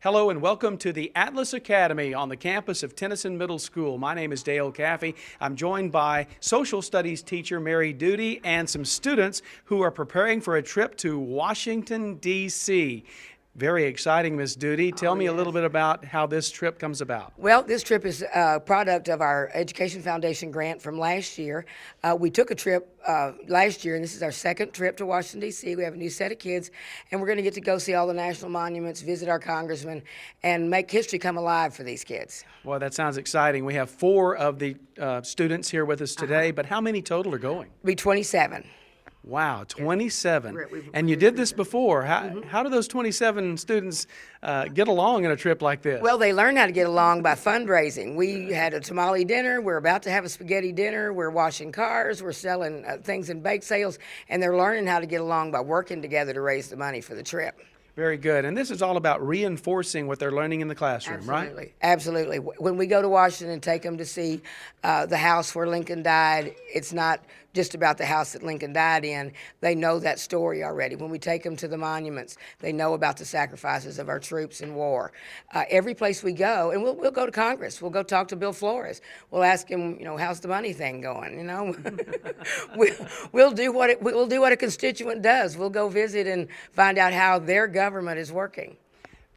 Hello and welcome to the Atlas Academy on the campus of Tennyson Middle School. My name is Dale Caffey. I'm joined by social studies teacher Mary Duty and some students who are preparing for a trip to Washington, D.C. Very exciting, Ms. Duty. Tell me a little bit about how this trip comes about. Well, this trip is a product of our Education Foundation grant from last year. We took a trip last year, and this is our second trip to Washington, D.C. We have a new set of kids, and we're going to get to go see all the national monuments, visit our congressmen, and make history come alive for these kids. Well, that sounds exciting. We have 4 of the students here with us today, but how many total are going? Be 27. Wow, 27. We've And you did this before. How do those 27 students get along on a trip like this? Well, they learn how to get along by fundraising. We had a tamale dinner. We're about to have a spaghetti dinner. We're washing cars. We're selling things in bake sales. And they're learning how to get along by working together to raise the money for the trip. Very good. And this is all about reinforcing what they're learning in the classroom, Absolutely. right? Absolutely. When we go to Washington and take them to see the house where Lincoln died, it's not just about the house that Lincoln died in. They know that story already. When we take them to the monuments, they know about the sacrifices of our troops in war. Every place we go, and we'll go to Congress. We'll go talk to Bill Flores. We'll ask him, how's the money thing going? We'll do what a constituent does. We'll go visit and find out how their government is working.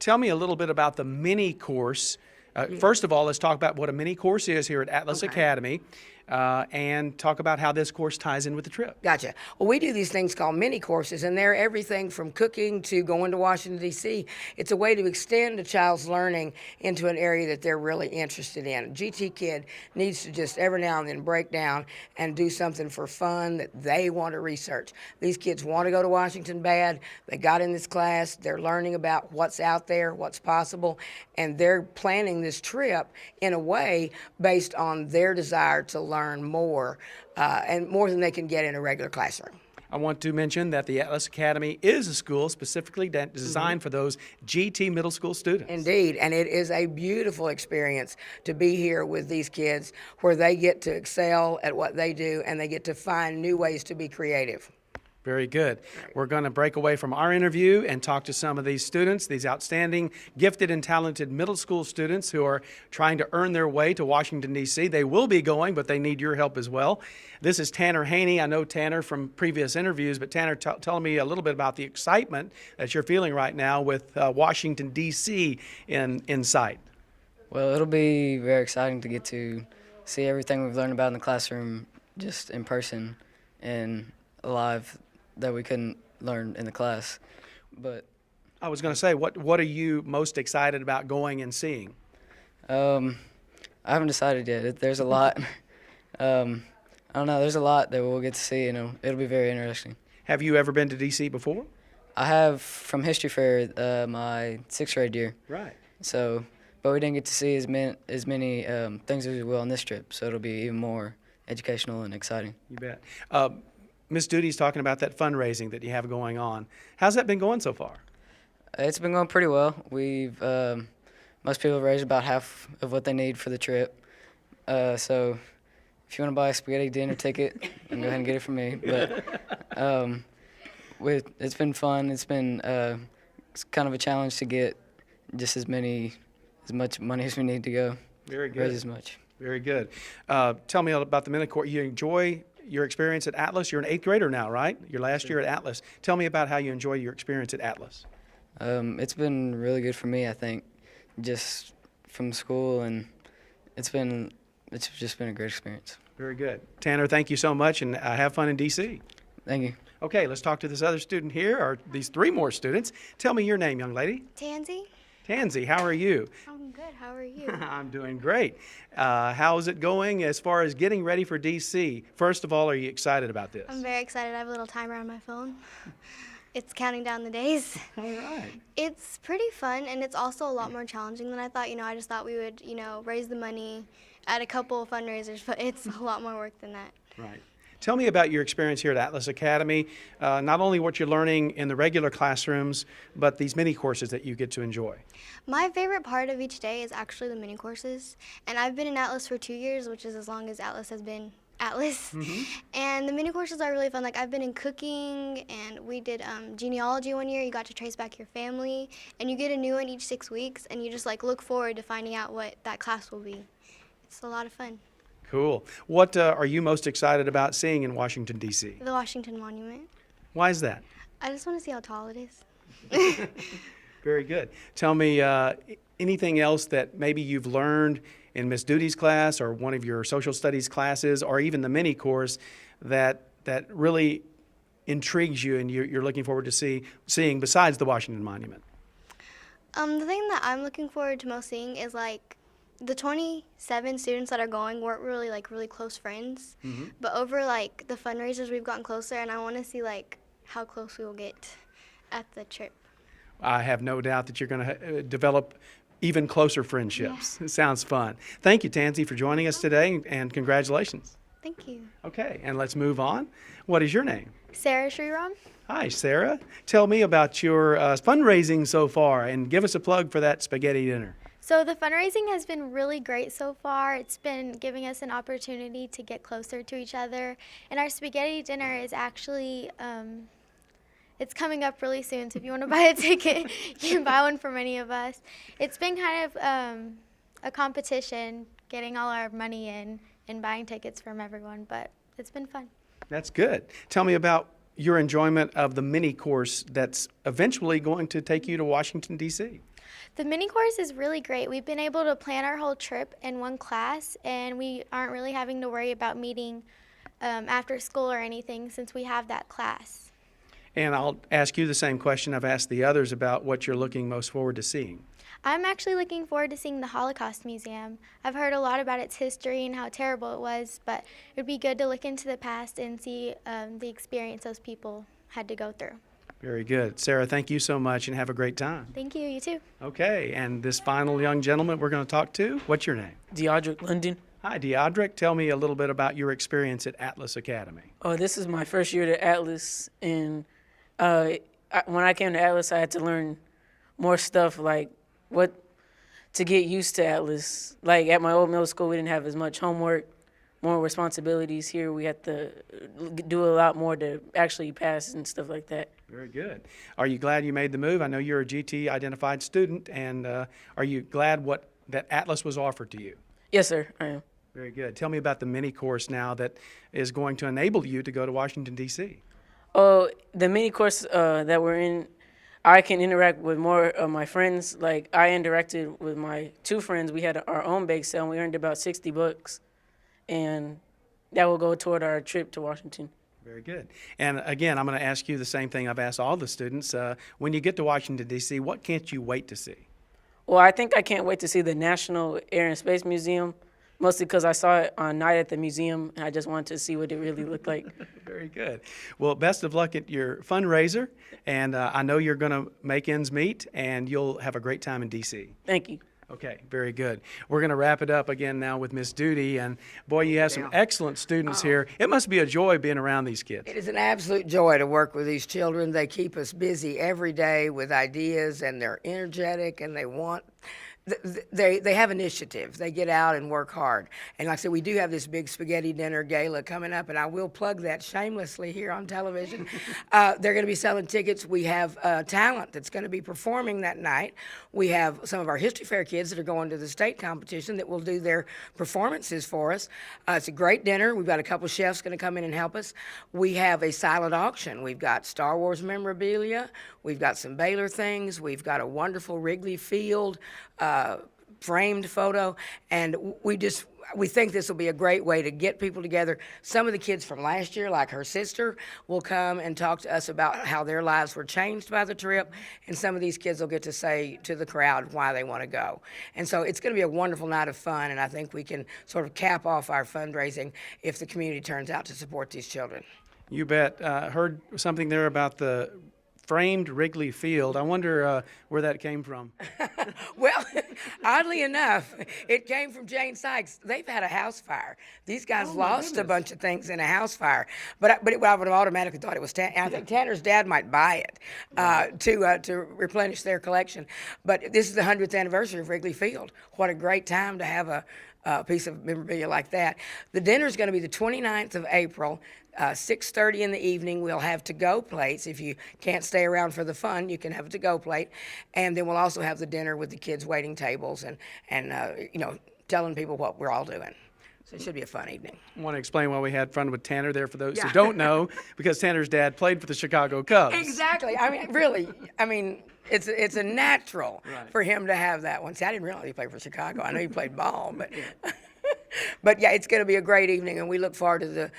Tell me a little bit about the mini course. First of all, let's talk about what a mini course is here at Atlas Academy. And talk about how this course ties in with the trip. Gotcha. Well, we do these things called mini courses, and they're everything from cooking to going to Washington, D.C. It's a way to extend a child's learning into an area that they're really interested in. A GT kid needs to just every now and then break down and do something for fun that they want to research. These kids want to go to Washington bad. They got in this class. They're learning about what's out there, what's possible, and they're planning this trip in a way based on their desire to learn more, and more than they can get in a regular classroom. I want to mention that the Atlas Academy is a school specifically designed for those GT middle school students. Indeed, and it is a beautiful experience to be here with these kids where they get to excel at what they do and they get to find new ways to be creative. Very good. We're going to break away from our interview and talk to some of these students, these outstanding, gifted, and talented middle school students who are trying to earn their way to Washington, D.C. They will be going, but they need your help as well. This is Tanner Haney. I know Tanner from previous interviews, but Tanner, tell me a little bit about the excitement that you're feeling right now with Washington, D.C. in sight. Well, it'll be very exciting to get to see everything we've learned about in the classroom just in person and live that we couldn't learn in the class. But I was going to say, what are you most excited about going and seeing? I haven't decided yet. There's a lot. I don't know. There's a lot that we'll get to see, and it'll be very interesting. Have you ever been to D.C. before? I have from history fair my 6th grade year. Right. So, but we didn't get to see as many things as we will on this trip. So it'll be even more educational and exciting. You bet. Ms. Duty's talking about that fundraising that you have going on. How's that been going so far? It's been going pretty well. We've most people have raised about half of what they need for the trip. So if you want to buy a spaghetti dinner ticket, you can go ahead and get it from me. But it's been fun. It's been it's kind of a challenge to get just as much money as we need to go. Very good. Raise as much. Very good. Tell me about the mini course. You enjoy your experience at Atlas? You're an 8th grader now, right? Your last year at Atlas. Tell me about how you enjoy your experience at Atlas. It's been really good for me, I think, just from school, and it's just been a great experience. Very good. Tanner, thank you so much, and have fun in D.C. Thank you. Okay, let's talk to this other student here, or these 3 more students. Tell me your name, young lady. Tansy. Tansy, how are you? I'm good. How are you? I'm doing great. How's it going as far as getting ready for D.C.? First of all, are you excited about this? I'm very excited. I have a little timer on my phone. It's counting down the days. All right. It's pretty fun, and it's also a lot more challenging than I thought. I just thought we would, raise the money at a couple of fundraisers, but it's a lot more work than that. Right. Tell me about your experience here at Atlas Academy, not only what you're learning in the regular classrooms, but these mini courses that you get to enjoy. My favorite part of each day is actually the mini courses, and I've been in Atlas for 2 years, which is as long as Atlas has been Atlas. And the mini courses are really fun. Like I've been in cooking, and we did genealogy one year. You got to trace back your family, and you get a new one each 6 weeks, and you just like look forward to finding out what that class will be. It's a lot of fun. Cool. What are you most excited about seeing in Washington, D.C.? The Washington Monument. Why is that? I just want to see how tall it is. Very good. Tell me anything else that maybe you've learned in Miss Duty's class or one of your social studies classes or even the mini course that really intrigues you and you're looking forward to seeing besides the Washington Monument? The thing that I'm looking forward to most seeing is like the 27 students that are going weren't really like really close friends, but over like the fundraisers we've gotten closer, and I want to see like how close we will get at the trip. I have no doubt that you're going to develop even closer friendships. It sounds fun. Thank you, Tansy, for joining us today, and congratulations. Thank you. Okay, and let's move on. What is your name? Sarah Sriram. Hi, Sarah. Tell me about your fundraising so far, and give us a plug for that spaghetti dinner. So the fundraising has been really great so far. It's been giving us an opportunity to get closer to each other. And our spaghetti dinner is actually, it's coming up really soon. So if you want to buy a ticket, you can buy one from any of us. It's been kind of a competition getting all our money in and buying tickets from everyone, but it's been fun. That's good. Tell me about your enjoyment of the mini course that's eventually going to take you to Washington, D.C. The mini course is really great. We've been able to plan our whole trip in one class, and we aren't really having to worry about meeting after school or anything since we have that class. And I'll ask you the same question I've asked the others about what you're looking most forward to seeing. I'm actually looking forward to seeing the Holocaust Museum. I've heard a lot about its history and how terrible it was, but it would be good to look into the past and see the experience those people had to go through. Very good. Sarah, thank you so much and have a great time. Thank you, you too. Okay, and this final young gentleman we're going to talk to, what's your name? Glyndon. Hi, Deodric. Tell me a little bit about your experience at Atlas Academy. Oh, this is my first year at Atlas, and when I came to Atlas, I had to learn more stuff like what to get used to Atlas. Like at my old middle school, we didn't have as much homework, more responsibilities. Here we have to do a lot more to actually pass and stuff like that. Very good. Are you glad you made the move? I know you're a GT identified student, and are you glad that Atlas was offered to you? Yes, sir, I am. Very good. Tell me about the mini course now that is going to enable you to go to Washington, D.C. Oh, the mini course that we're in, I can interact with more of my friends. Like I interacted with my two friends. We had our own bake sale, and we earned about $60, and that will go toward our trip to Washington. Very good. And again, I'm going to ask you the same thing I've asked all the students. When you get to Washington, D.C., what can't you wait to see? Well, I think I can't wait to see the National Air and Space Museum, mostly because I saw it on night at the museum, and I just wanted to see what it really looked like. Very good. Well, best of luck at your fundraiser, and I know you're going to make ends meet, and you'll have a great time in D.C. Thank you. Okay, very good. We're going to wrap it up again now with Miss Duty, and boy, you have some excellent students here. It must be a joy being around these kids. It is an absolute joy to work with these children. They keep us busy every day with ideas, and they're energetic, and they have initiative. They get out and work hard. And like I said, we do have this big spaghetti dinner gala coming up, and I will plug that shamelessly here on television. They're going to be selling tickets. We have talent that's going to be performing that night. We have some of our history fair kids that are going to the state competition that will do their performances for us. It's a great dinner. We've got a couple chefs going to come in and help us. We have a silent auction. We've got Star Wars memorabilia. We've got some Baylor things. We've got a wonderful Wrigley Field framed photo, and we think this will be a great way to get people together. Some of the kids from last year, like her sister, will come and talk to us about how their lives were changed by the trip, and some of these kids will get to say to the crowd why they want to go. And so it's going to be a wonderful night of fun, and I think we can sort of cap off our fundraising if the community turns out to support these children. You bet. Heard something there about the framed Wrigley Field. I wonder where that came from. Well, oddly enough, it came from Jane Sykes. They've had a house fire. These guys lost a bunch of things in a house fire, but I would have automatically thought it was Tanner. I think Tanner's dad might buy it to replenish their collection. But this is the 100th anniversary of Wrigley Field. What a great time to have a piece of memorabilia like that. The dinner is going to be the 29th of April. 6:30 in the evening, we'll have to-go plates. If you can't stay around for the fun, you can have a to-go plate. And then we'll also have the dinner with the kids waiting tables and telling people what we're all doing. So it should be a fun evening. I want to explain why we had fun with Tanner there for those who Yeah. don't know, because Tanner's dad played for the Chicago Cubs. Exactly. I mean, really, it's a natural Right. for him to have that one. See, I didn't realize he played for Chicago. I know he played ball, but but yeah, it's going to be a great evening, and we look forward to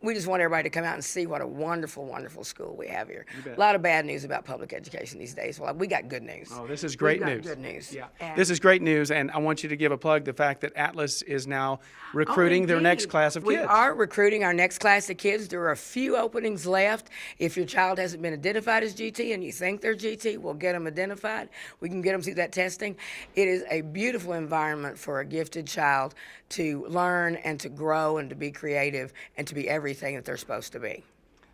we just want everybody to come out and see what a wonderful, wonderful school we have here. bet. A lot of bad news about public education these days. Well, we got good news. Oh, this is great We've got news. good news. Yeah, And- this is great news, and I want you to give a plug the fact that Atlas is now recruiting their next Indeed. class of We kids. are recruiting our next class of kids. There are a few openings left. If your child hasn't been identified as GT and you think they're GT, we'll get them identified. We can get them through that testing. It is a beautiful environment for a gifted child to learn and to grow and to be creative and to be everything that they're supposed to be.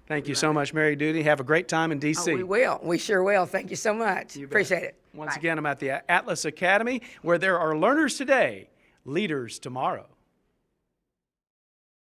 Thank you so much, Mary Duty. Have a great time in D.C. We will. We sure will. Thank you so much. You bet. Appreciate it. Once Bye. again, I'm at the Atlas Academy, where there are learners today, leaders tomorrow.